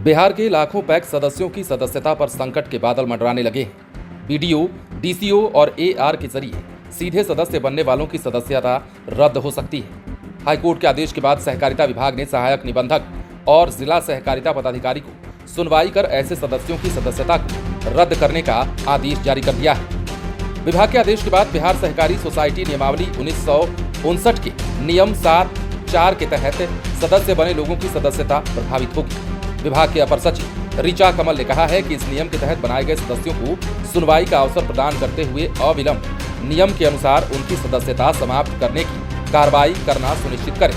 बिहार के लाखों पैक्स सदस्यों की सदस्यता पर संकट के बादल मंडराने लगे हैं। बीडीओ, डीसीओ और एआर के जरिए सीधे सदस्य बनने वालों की सदस्यता रद्द हो सकती है। हाईकोर्ट के आदेश के बाद सहकारिता विभाग ने सहायक निबंधक और जिला सहकारिता पदाधिकारी को सुनवाई कर ऐसे सदस्यों की सदस्यता को रद्द करने का आदेश जारी कर दिया है। विभाग के आदेश के बाद बिहार सहकारी सोसाइटी नियमावली 1959 के नियम 7(4) के तहत सदस्य बने लोगों की सदस्यता प्रभावित होगी। विभाग के अपर सचिव ऋचा कमल ने कहा है कि इस नियम के तहत बनाए गए सदस्यों को सुनवाई का अवसर प्रदान करते हुए अविलंब नियम के अनुसार उनकी सदस्यता समाप्त करने की कार्रवाई करना सुनिश्चित करें।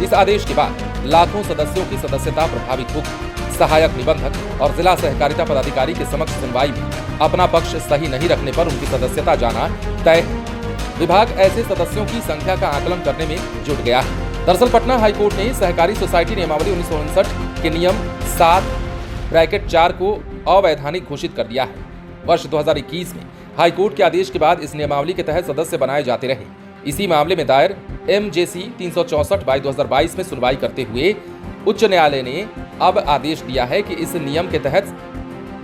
इस आदेश के बाद लाखों सदस्यों की सदस्यता प्रभावित होगी। सहायक निबंधक और जिला सहकारिता पदाधिकारी के समक्ष सुनवाई में अपना पक्ष सही नहीं रखने पर उनकी सदस्यता जाना तय है। विभाग ऐसे सदस्यों की संख्या का आकलन करने में जुट गया है। दरअसल पटना हाईकोर्ट ने सहकारी सोसाइटी नियमावली 1959 के नियम 7(4) को अवैधानिक घोषित कर दिया है। वर्ष 2021 में हाईकोर्ट के आदेश के बाद इस नियमावली के तहत सदस्य बनाए जाते रहे। इसी मामले में दायर MJC 364/2022 में सुनवाई करते हुए उच्च न्यायालय ने अब आदेश दिया है कि इस नियम के तहत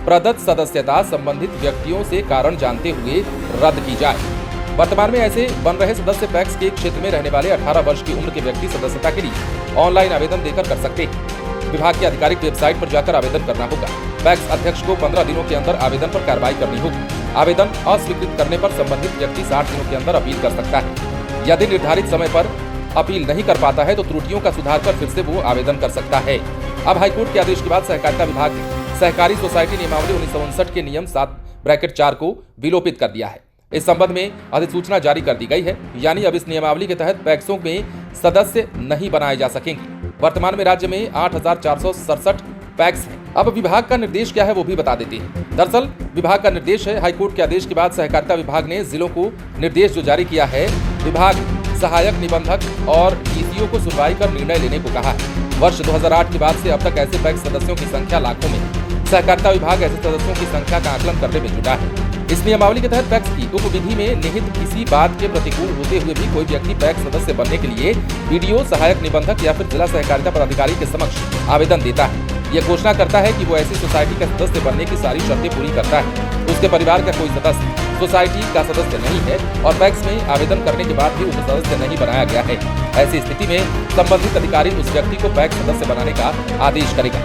प्रदत्त सदस्यता संबंधित व्यक्तियों से कारण जानते हुए रद्द की जाए। वर्तमान में ऐसे बन रहे सदस्य पैक्स के क्षेत्र में रहने वाले 18 वर्ष की उम्र के व्यक्ति सदस्यता के लिए ऑनलाइन आवेदन देकर कर सकते हैं। विभाग की आधिकारिक वेबसाइट पर जाकर आवेदन करना होगा। पैक्स अध्यक्ष को 15 दिनों के अंदर आवेदन पर कार्रवाई करनी होगी। आवेदन अस्वीकृत करने पर संबंधित व्यक्ति 60 दिनों के अंदर अपील कर सकता है। यदि निर्धारित समय पर अपील नहीं कर पाता है तो त्रुटियों का सुधार कर फिर से वो आवेदन कर सकता है। अब हाईकोर्ट के आदेश के बाद सहकारिता विभाग ने सहकारी सोसाइटी नियमावली 1959 के नियम 7(4) को विलोपित कर दिया है। इस संबंध में अधिसूचना जारी कर दी गई है। यानी अब इस नियमावली के तहत पैक्सों में सदस्य नहीं बनाए जा सकेंगे। वर्तमान में राज्य में 8,467 पैक्स हैं। अब विभाग का निर्देश क्या है वो भी बता देते हैं। दरअसल विभाग का निर्देश है, हाईकोर्ट के आदेश के बाद सहकारिता विभाग ने जिलों को निर्देश जो जारी किया है, विभाग सहायक निबंधक और डीसीओ को सुनवाई कर निर्णय लेने को कहा है। वर्ष 2008 के बाद से अब तक ऐसे पैक्स सदस्यों की संख्या लाखों में है। सहकारिता विभाग ऐसे सदस्यों की संख्या का आकलन करने में जुटा है। इस नियमावली के तहत पैक्स की उपविधि में निहित किसी बात के प्रतिकूल होते हुए भी कोई व्यक्ति पैक्स सदस्य बनने के लिए बीडीओ, सहायक निबंधक या फिर जिला सहकारिता पदाधिकारी के समक्ष आवेदन देता है। यह घोषणा करता है कि वो ऐसी सोसाइटी का सदस्य बनने की सारी शर्तें पूरी करता है। उसके परिवार का कोई सदस्य सोसाइटी का सदस्य नहीं है और पैक्स में आवेदन करने के बाद भी उसे सदस्य नहीं बनाया गया है। ऐसी स्थिति में संबंधित अधिकारी उस व्यक्ति को पैक्स सदस्य बनाने का आदेश करेगा।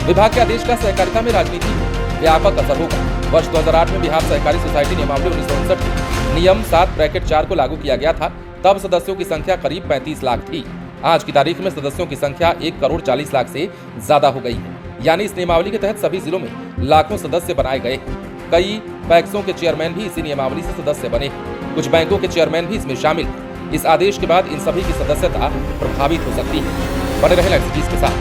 विभाग के आदेश का सहकारिता में राजनीति व्यापक असर होगा। वर्ष 2008 में बिहार सहकारी सोसाइटी नियमावली 1959 नियम 7(4) को लागू किया गया था। तब सदस्यों की संख्या करीब 35 लाख थी। आज की तारीख में सदस्यों की संख्या 1,40,00,000 से ज्यादा हो गई है। यानी इस नियमावली के तहत सभी जिलों में लाखों सदस्य बनाए गए। कई पैक्सों के चेयरमैन भी इसी नियमावली से सदस्य बने। कुछ बैंकों के चेयरमैन भी इसमें शामिल हैं। इस आदेश के बाद इन सभी की सदस्यता प्रभावित हो सकती है। बने रहे लाइव सिटीज के साथ।